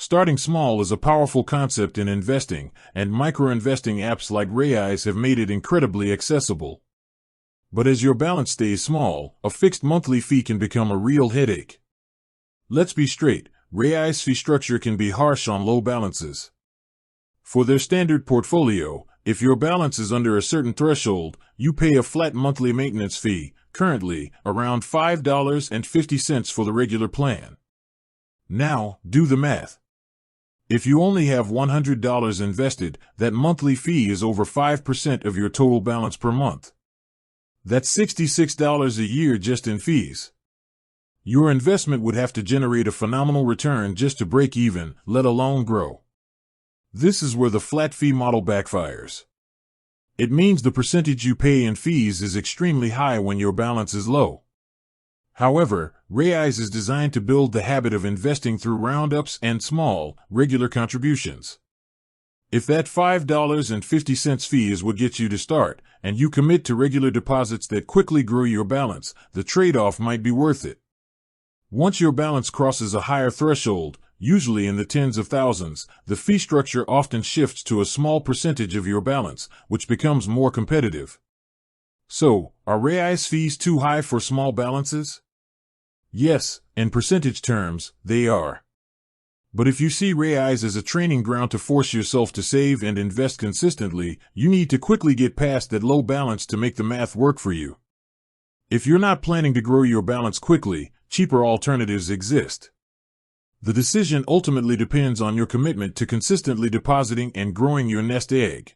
Starting small is a powerful concept in investing, and micro-investing apps like Raiz have made it incredibly accessible. But as your balance stays small, a fixed monthly fee can become a real headache. Let's be straight, Raiz fee structure can be harsh on low balances. For their standard portfolio, if your balance is under a certain threshold, you pay a flat monthly maintenance fee, currently around $5.50 for the regular plan. Now, do the math. If you only have $100 invested, that monthly fee is over 5% of your total balance per month. That's $66 a year just in fees. Your investment would have to generate a phenomenal return just to break even, let alone grow. This is where the flat fee model backfires. It means the percentage you pay in fees is extremely high when your balance is low. However, Raiz is designed to build the habit of investing through roundups and small, regular contributions. If that $5.50 fee is what gets you to start, and you commit to regular deposits that quickly grow your balance, the trade-off might be worth it. Once your balance crosses a higher threshold, usually in the tens of thousands, the fee structure often shifts to a small percentage of your balance, which becomes more competitive. So, are Raiz fees too high for small balances? Yes, in percentage terms, they are. But if you see Raiz as a training ground to force yourself to save and invest consistently, you need to quickly get past that low balance to make the math work for you. If you're not planning to grow your balance quickly, cheaper alternatives exist. The decision ultimately depends on your commitment to consistently depositing and growing your nest egg.